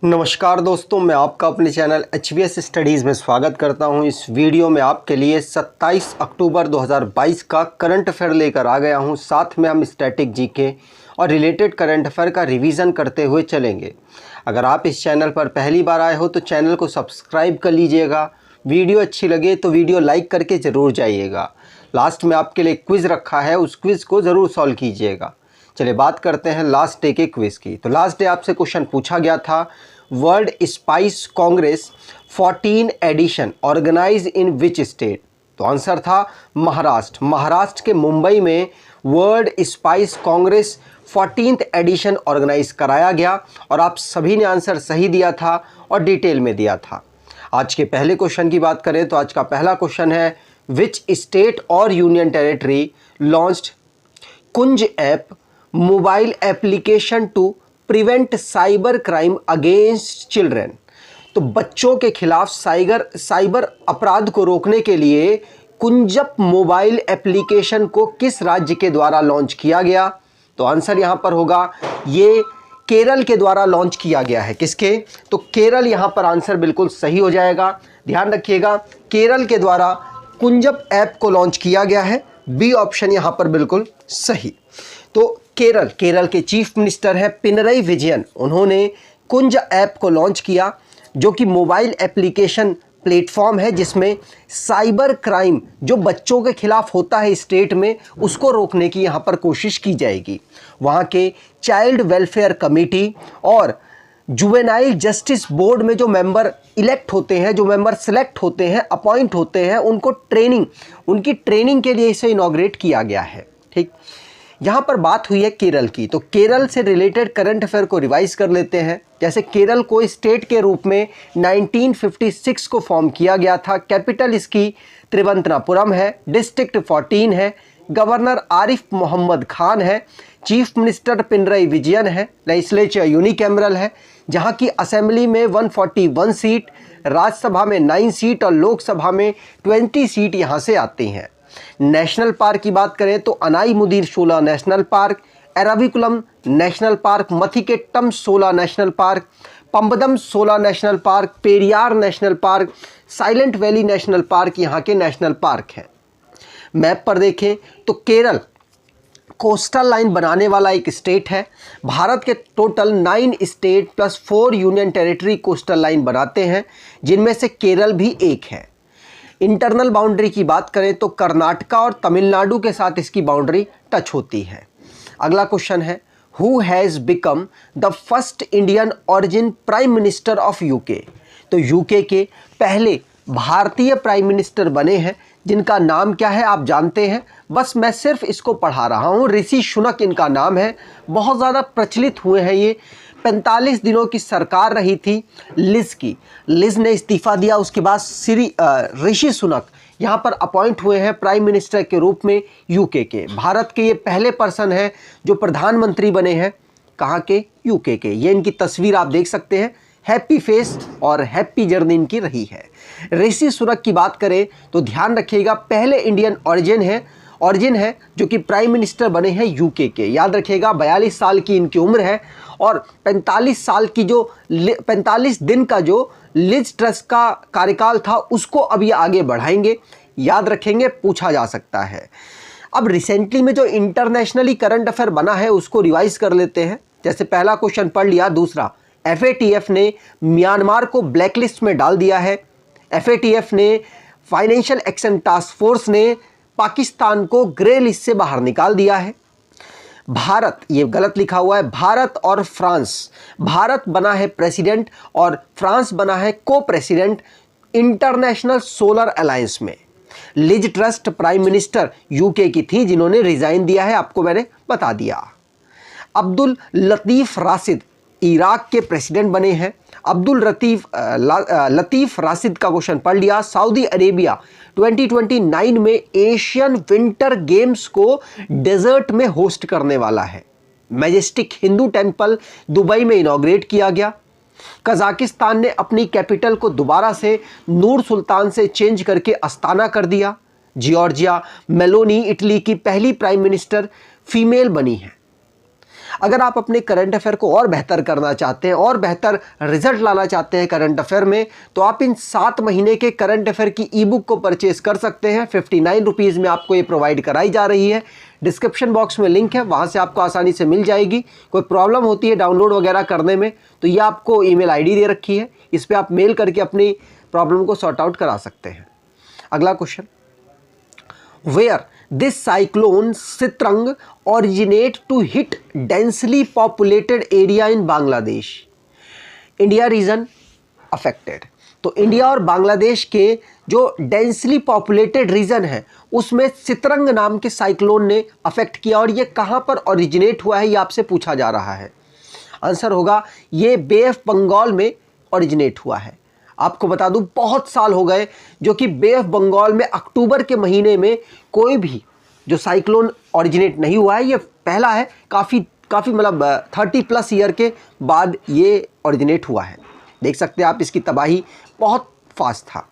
नमस्कार दोस्तों, मैं आपका अपने चैनल HVS स्टडीज़ में स्वागत करता हूं। इस वीडियो में आपके लिए 27 अक्टूबर 2022 का करंट अफेयर लेकर आ गया हूं। साथ में हम स्टैटिक जीके और रिलेटेड करंट अफेयर का रिवीजन करते हुए चलेंगे। अगर आप इस चैनल पर पहली बार आए हो तो चैनल को सब्सक्राइब कर लीजिएगा। वीडियो अच्छी लगे तो वीडियो लाइक करके ज़रूर जाइएगा। लास्ट में आपके लिए क्विज़ रखा है, उस क्विज़ को ज़रूर सॉल्व कीजिएगा। चलिए बात करते हैं लास्ट डे के क्विज़ की। तो लास्ट डे आपसे क्वेश्चन पूछा गया था, world spice congress 14 edition organize in which state. तो आंसर था महाराष्ट्र। महाराष्ट्र के मुंबई में world spice congress 14th edition organize कराया गया और आप सभी ने आंसर सही दिया था और डिटेल में दिया था। आज के पहले क्वेश्चन की बात करें तो आज का पहला क्वेश्चन है, विच स्टेट और यूनियन टेरिटरी लॉन्च्ड कुंज app mobile application to prevent cyber crime against children. तो बच्चों के खिलाफ साइबर अपराध को रोकने के लिए कुंजप मोबाइल एप्लीकेशन को किस राज्य के द्वारा लॉन्च किया गया? तो आंसर यहां पर होगा, ये केरल के द्वारा लॉन्च किया गया है। किसके? तो केरल यहां पर आंसर बिल्कुल सही हो जाएगा। ध्यान रखिएगा, केरल के द्वारा कुंजप ऐप को लॉन्च किया गया है। बी ऑप्शन यहां पर बिल्कुल सही। तो केरल के चीफ मिनिस्टर हैं पिनरई विजयन, उन्होंने कुंज ऐप को लॉन्च किया जो कि मोबाइल एप्लीकेशन प्लेटफॉर्म है जिसमें साइबर क्राइम जो बच्चों के खिलाफ होता है स्टेट में, उसको रोकने की यहाँ पर कोशिश की जाएगी। वहाँ के चाइल्ड वेलफेयर कमेटी और जुवेनाइल जस्टिस बोर्ड में जो मेंबर इलेक्ट होते हैं, जो मेंबर सेलेक्ट होते हैं, अपॉइंट होते हैं, उनकी ट्रेनिंग के लिए इसे इनॉग्रेट किया गया है। ठीक, यहाँ पर बात हुई है केरल की, तो केरल से रिलेटेड करंट अफेयर को रिवाइज कर लेते हैं। जैसे केरल को स्टेट के रूप में 1956 को फॉर्म किया गया था। कैपिटल इसकी त्रिवंतनापुरम है, डिस्ट्रिक्ट 14 है, गवर्नर आरिफ मोहम्मद खान है, चीफ मिनिस्टर पिनरई विजयन है, लेजिस्लेचर यूनिकैमरल है जहाँ की असेंबली में 141 सीट, राज्यसभा में 9 सीट और लोकसभा में 20 सीट यहाँ से आती हैं। नेशनल पार्क की बात करें तो Anai Mudi Shola National Park, Eravikulam National Park, Mathikettan Shola National Park, Pambadum Shola National Park, Periyar National Park, Silent Valley National Park यहाँ के नेशनल पार्क हैं। मैप पर देखें तो केरल कोस्टल लाइन बनाने वाला एक स्टेट है। भारत के total 9 state plus 4 union territory coastal line बनाते हैं, जिनमें से केरल भी एक है। इंटरनल बाउंड्री की बात करें तो कर्नाटका और तमिलनाडु के साथ इसकी बाउंड्री टच होती है। अगला क्वेश्चन है, who has become the first Indian origin prime minister of UK. तो यूके के पहले भारतीय प्राइम मिनिस्टर बने हैं जिनका नाम क्या है आप जानते हैं, बस मैं सिर्फ इसको पढ़ा रहा हूँ। ऋषि सुनक इनका नाम है, बहुत ज़्यादा प्रचलित हुए हैं ये। 45 दिनों की सरकार रही थी लिज की, लिज ने इस्तीफा दिया, उसके बाद ऋषि सुनक यहाँ पर अपॉइंट हुए हैं प्राइम मिनिस्टर के रूप में यूके के। भारत के ये पहले पर्सन हैं जो प्रधानमंत्री बने हैं, कहाँ के? यूके के। ये इनकी तस्वीर आप देख सकते हैं, हैप्पी फेस और हैप्पी जर्नी इनकी रही है। ऋषि सुनक की बात करें तो ध्यान रखिएगा, पहले इंडियन ऑरिजिन है जो कि प्राइम मिनिस्टर बने हैं यूके के। याद रखिएगा 42 साल की इनकी उम्र है और 45 दिन का जो लिज ट्रस्ट का कार्यकाल था उसको अब ये आगे बढ़ाएंगे। याद रखेंगे, पूछा जा सकता है। अब रिसेंटली में जो इंटरनेशनली करंट अफेयर बना है उसको रिवाइज कर लेते हैं। जैसे पहला क्वेश्चन पढ़ लिया, दूसरा FATF ने म्यांमार को ब्लैकलिस्ट में डाल दिया है। FATF ने फाइनेंशियल एक्शन टास्क फोर्स ने पाकिस्तान को ग्रे लिस्ट से बाहर निकाल दिया है। भारत, ये गलत लिखा हुआ है, भारत और फ्रांस, भारत बना है प्रेसिडेंट और फ्रांस बना है को प्रेसिडेंट इंटरनेशनल सोलर अलायंस में। Liz Truss prime minister UK की थी जिन्होंने रिजाइन दिया है, आपको मैंने बता दिया। अब्दुल लतीफ राशिद इराक के प्रेसिडेंट बने हैं। लतीफ राशिद का क्वेश्चन पढ़ लिया। सऊदी अरेबिया 2029 में एशियन विंटर गेम्स को डेजर्ट में होस्ट करने वाला है। मैजेस्टिक हिंदू टेंपल दुबई में इनॉग्रेट किया गया। कजाकिस्तान ने अपनी कैपिटल को दोबारा से नूर सुल्तान से चेंज करके अस्ताना कर दिया। जॉर्जिया मेलोनी इटली की पहली प्राइम मिनिस्टर फीमेल बनी है। अगर आप अपने करंट अफेयर को और बेहतर करना चाहते हैं और बेहतर रिजल्ट लाना चाहते हैं करंट अफेयर में, तो आप इन 7 महीने के करंट अफेयर की ई बुक को परचेज कर सकते हैं। 59 रुपीज़ में आपको ये प्रोवाइड कराई जा रही है। डिस्क्रिप्शन बॉक्स में लिंक है, वहाँ से आपको आसानी से मिल जाएगी। कोई प्रॉब्लम होती है डाउनलोड वगैरह करने में तो ये आपको ईमेल आईडी दे रखी है, इस पर आप मेल करके अपनी प्रॉब्लम को सॉर्ट आउट करा सकते हैं। अगला question, where this cyclone Sitrang originate to hit densely populated area in Bangladesh, India region affected. तो इंडिया और बांग्लादेश के जो डेंसली पॉपुलेटेड रीजन है उसमें सित्रंग नाम के साइक्लोन ने अफेक्ट किया, और ये कहाँ पर ओरिजिनेट हुआ है ये आपसे पूछा जा रहा है। आंसर होगा ये बे ऑफ बंगाल में ओरिजिनेट हुआ है। आपको बता दूं बहुत साल हो गए जो कि बे ऑफ बंगाल में अक्टूबर के महीने में कोई भी जो साइक्लोन ओरिजिनेट नहीं हुआ है, ये पहला है। काफ़ी मतलब 30+ ईयर के बाद ये ओरिजिनेट हुआ है। देख सकते हैं आप, इसकी तबाही बहुत फास्ट था।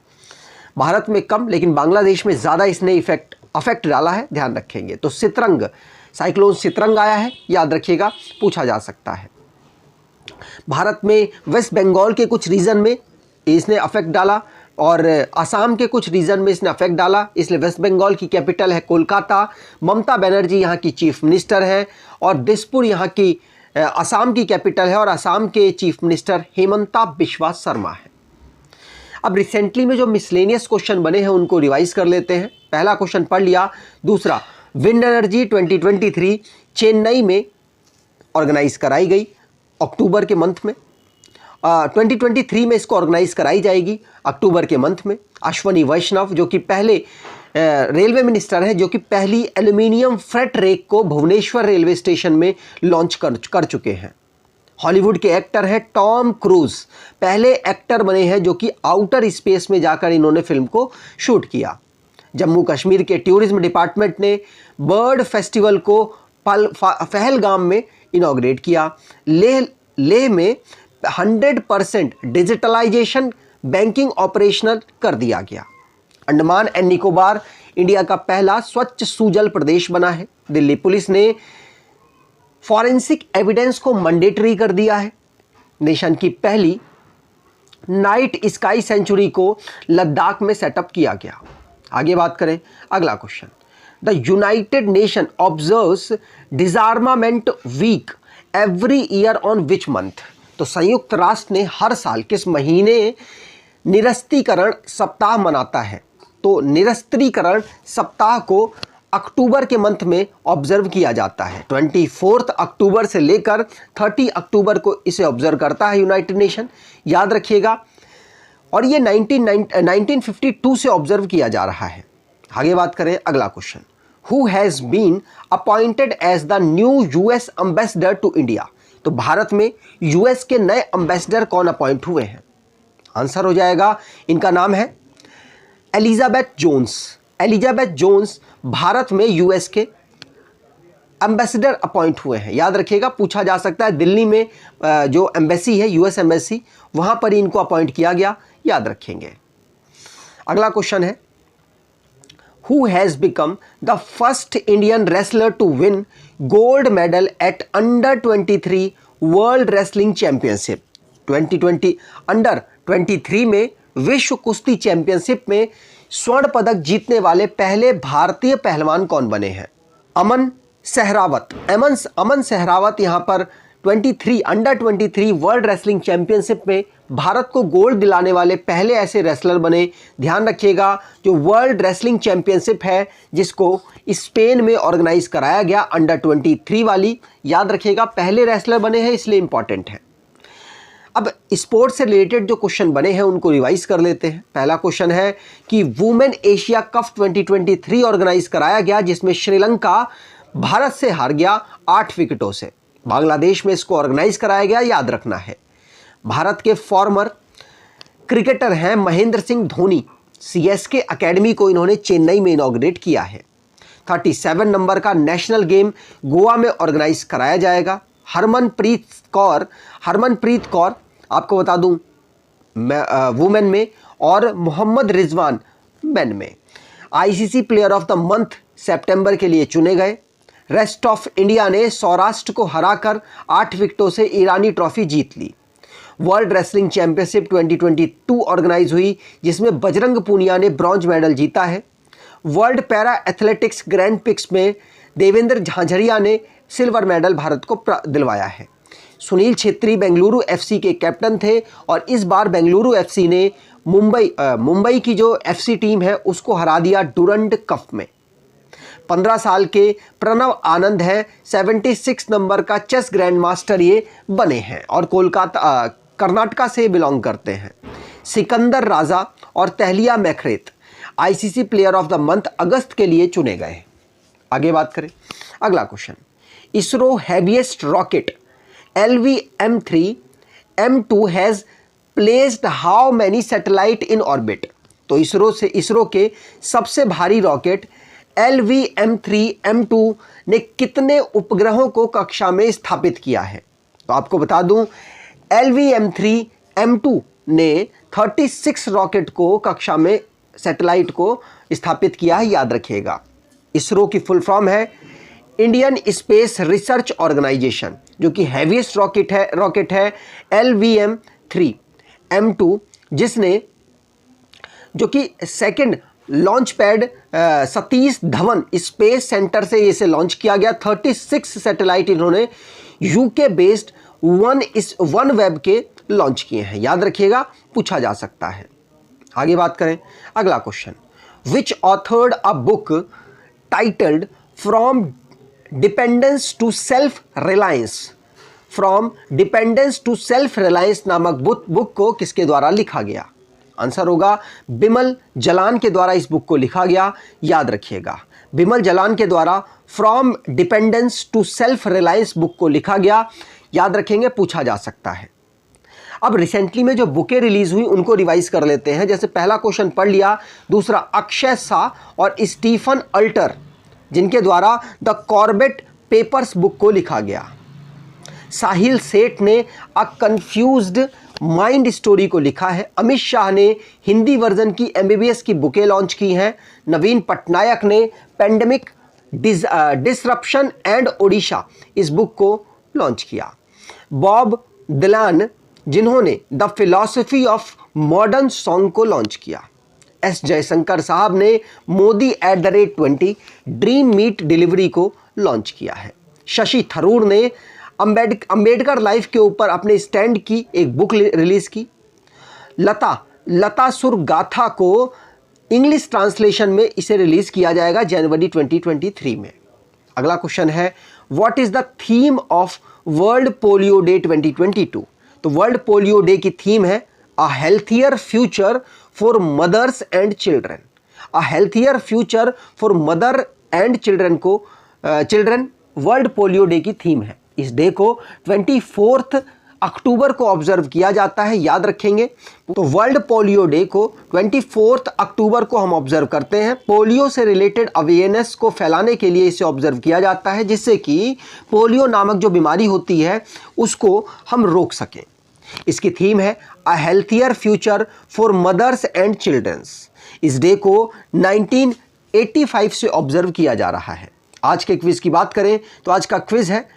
भारत में कम लेकिन बांग्लादेश में ज़्यादा इसने अफेक्ट डाला है, ध्यान रखेंगे। तो सित्रंग, साइक्लोन सित्रंग आया है, याद रखिएगा, पूछा जा सकता है। भारत में वेस्ट बंगाल के कुछ रीजन में इसने अफेक्ट डाला और असम के कुछ रीजन में इसने अफेक्ट डाला, इसलिए वेस्ट बंगाल की कैपिटल है कोलकाता। ममता बनर्जी यहाँ की चीफ मिनिस्टर है और दिसपुर यहाँ की असम की कैपिटल है, और असम के चीफ मिनिस्टर हेमंता बिस्वा शर्मा है। अब रिसेंटली में जो मिसलेनियस क्वेश्चन बने हैं उनको रिवाइज कर लेते हैं। पहला क्वेश्चन पढ़ लिया। दूसरा, विंड एनर्जी 2023 चेन्नई में ऑर्गेनाइज कराई गई अक्टूबर के मंथ में। 2023 में इसको ऑर्गेनाइज कराई जाएगी अक्टूबर के मंथ में। अश्वनी वैष्णव जो कि पहले रेलवे मिनिस्टर है, जो कि पहली एल्यूमिनियम फ्रेट रेक को भुवनेश्वर रेलवे स्टेशन में लॉन्च कर चुके हैं। हॉलीवुड के एक्टर हैं टॉम क्रूज, पहले एक्टर बने हैं जो कि आउटर स्पेस में जाकर इन्होंने फिल्म को शूट किया। जम्मू कश्मीर के टूरिज्म डिपार्टमेंट ने बर्ड फेस्टिवल को पहलगाम में इनॉग्रेट किया। लेह में 100% डिजिटलाइजेशन बैंकिंग ऑपरेशनल कर दिया गया। अंडमान एंड निकोबार इंडिया का पहला स्वच्छ सुजल प्रदेश बना है। दिल्ली पुलिस ने फॉरेंसिक एविडेंस को मैंडेटरी कर दिया है। नेशन की पहली नाइट स्काई सेंचुरी को लद्दाख में सेटअप किया गया। आगे बात करें, अगला question, the united nation observes disarmament week every year on which month. तो संयुक्त राष्ट्र ने हर साल किस महीने निरस्त्रीकरण सप्ताह मनाता है? तो निरस्त्रीकरण सप्ताह को अक्टूबर के मंथ में ऑब्जर्व किया जाता है। 24 अक्टूबर से लेकर 30 अक्टूबर को इसे ऑब्जर्व करता है यूनाइटेड नेशन, याद रखिएगा। और ये 1952 से ऑब्जर्व किया जा रहा है। आगे बात करें, अगला question, who has been appointed as the new US ambassador to India. तो भारत में यूएस के नए एम्बेसडर कौन अपॉइंट हुए हैं? आंसर हो जाएगा, इनका नाम है Elizabeth Jones. Elizabeth Jones Bharat में यूएस के एम्बेसडर अपॉइंट हुए हैं। याद रखिएगा, पूछा जा सकता है। दिल्ली में जो एम्बेसी है, यूएस एम्बेसी, वहां पर इनको अपॉइंट किया गया, याद रखेंगे। अगला क्वेश्चन है, who has become the first Indian wrestler to win gold medal at under 23 world wrestling championship. 2020 under 23 में विश्व कुश्ती चैंपियनशिप में स्वर्ण पदक जीतने वाले पहले भारतीय पहलवान कौन बने हैं? अमन सहरावत। अमन सहरावत यहाँ पर अंडर 23 वर्ल्ड रेसलिंग चैंपियनशिप में भारत को गोल्ड दिलाने वाले पहले ऐसे रेसलर बने। ध्यान रखिएगा, जो वर्ल्ड रेसलिंग चैंपियनशिप है जिसको स्पेन में ऑर्गेनाइज कराया गया, अंडर 23 वाली, याद रखिएगा, पहले रेसलर बने हैं, इसलिए इंपॉर्टेंट है। अब स्पोर्ट्स से रिलेटेड जो क्वेश्चन बने हैं उनको रिवाइज कर लेते हैं। पहला क्वेश्चन है कि वुमेन एशिया कप 2023 ऑर्गेनाइज कराया गया, जिसमें श्रीलंका भारत से हार गया 8 विकेटों से। बांग्लादेश में इसको ऑर्गेनाइज कराया गया, याद रखना है। भारत के फॉर्मर क्रिकेटर हैं महेंद्र सिंह धोनी। सीएसके एकेडमी को इन्होंने चेन्नई में इनॉग्रेट किया है। 37 नंबर का नेशनल गेम गोवा में ऑर्गेनाइज कराया जाएगा। हरमनप्रीत कौर आपको बता दूं वुमेन में, और मोहम्मद रिजवान मेन में। ICC player of the month सितंबर के लिए चुने गए। रेस्ट ऑफ इंडिया ने सौराष्ट्र को हराकर 8 विकेटों से ईरानी ट्रॉफी जीत ली। वर्ल्ड रेसलिंग चैंपियनशिप 2022 ऑर्गेनाइज हुई, जिसमें बजरंग पूनिया ने ब्रॉन्ज मेडल जीता है। World para athletics grand pics में देवेंद्र झांझरिया ने सिल्वर मेडल भारत को दिलवाया है। सुनील छेत्री बेंगलुरु एफसी के कैप्टन थे और इस बार बेंगलुरु एफसी ने मुंबई की जो एफसी टीम है उसको हरा दिया डुरंड कप में। 15 साल के प्रणव आनंद है 76 नंबर का चेस ग्रैंड मास्टर ये बने हैं और कर्नाटका से बिलोंग करते हैं। सिकंदर राजा और Tahlia McGrath ICC player of the month अगस्त के लिए चुने गए। आगे बात करें, अगला question, ISRO heaviest rocket LVM-3M2 has placed how many satellite in orbit. तो इसरो के सबसे भारी रॉकेट LVM-3M2 ने कितने उपग्रहों को कक्षा में स्थापित किया है? तो आपको बता दूं, LVM-3M2 ने 36 रॉकेट को कक्षा में सैटेलाइट को स्थापित किया है, याद रखिएगा। इसरो की फुल फॉर्म है इंडियन स्पेस रिसर्च ऑर्गेनाइजेशन, जो कि हैवीएस्ट रॉकेट है LVM-3M2, जिसने जो कि second launch pad Satish Dhawan space centre से इसे लॉन्च किया गया। 36 सैटेलाइट इन्होंने यूके बेस्ड वन वेब के लॉन्च किए हैं, याद रखिएगा, पूछा जा सकता है। आगे बात करें, अगला question, which authored a book titled from dependence to self reliance नामक बुक को किसके द्वारा लिखा गया? आंसर होगा बिमल जलान के द्वारा इस बुक को लिखा गया, याद रखिएगा। बिमल जलान के द्वारा from dependence to self reliance book को लिखा गया, याद रखेंगे, पूछा जा सकता है। अब रिसेंटली में जो बुकें रिलीज हुई उनको रिवाइज कर लेते हैं। जैसे पहला क्वेश्चन पढ़ लिया, दूसरा अक्षय शाह और स्टीफन अल्टर, जिनके द्वारा द कॉर्बेट पेपर्स बुक को लिखा गया। साहिल सेठ ने अ कंफ्यूज्ड माइंड स्टोरी को लिखा है। अमित शाह ने हिंदी वर्जन की MBBS की बुकें लॉन्च की हैं। नवीन पटनायक ने पेंडेमिक डिसरप्शन एंड ओडिशा इस बुक को लॉन्च किया। बॉब डिलान, जिन्होंने the philosophy of modern song को लॉन्च किया। S जयशंकर साहब ने मोदी @20 ड्रीम मीट डिलीवरी को लॉन्च किया है। शशि थरूर ने अंबेडकर लाइफ के ऊपर अपने स्टैंड की एक बुक रिलीज की। लता सुर गाथा को इंग्लिश ट्रांसलेशन में इसे रिलीज किया जाएगा जनवरी 2023 में। अगला क्वेश्चन है, what is the theme of world polio day 2022? तो वर्ल्ड पोलियो डे की थीम है a healthier future for mothers and children. A healthier future for mother and children world polio day की theme है। इस day को 24 अक्टूबर को observe किया जाता है, याद रखेंगे। तो वर्ल्ड पोलियो डे को 24 अक्टूबर को हम ऑब्जर्व करते हैं। पोलियो से रिलेटेड अवेयरनेस को फैलाने के लिए इसे ऑब्जर्व किया जाता है, जिससे कि पोलियो नामक जो बीमारी होती है उसको हम रोक सकें। इसकी थीम है a healthier future for mothers and childrens. इस डे को 1985 से ऑब्जर्व किया जा रहा है। आज के क्विज की बात करें तो आज का क्विज है,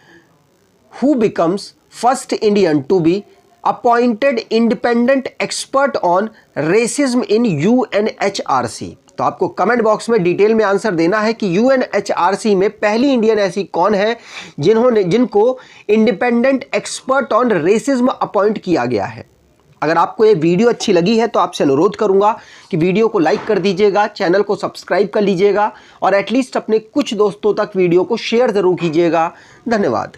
who becomes first Indian to be appointed independent expert on racism in UNHRC। तो आपको कमेंट बॉक्स में डिटेल में आंसर देना है कि UNHRC में पहली इंडियन ऐसी कौन है जिनको independent expert on racism appoint किया गया है। अगर आपको ये वीडियो अच्छी लगी है तो आपसे अनुरोध करूंगा कि वीडियो को लाइक कर दीजिएगा, चैनल को सब्सक्राइब कर लीजिएगा और एटलीस्ट अपने कुछ दोस्तों तक वीडियो को शेयर जरूर कीजिएगा। धन्यवाद।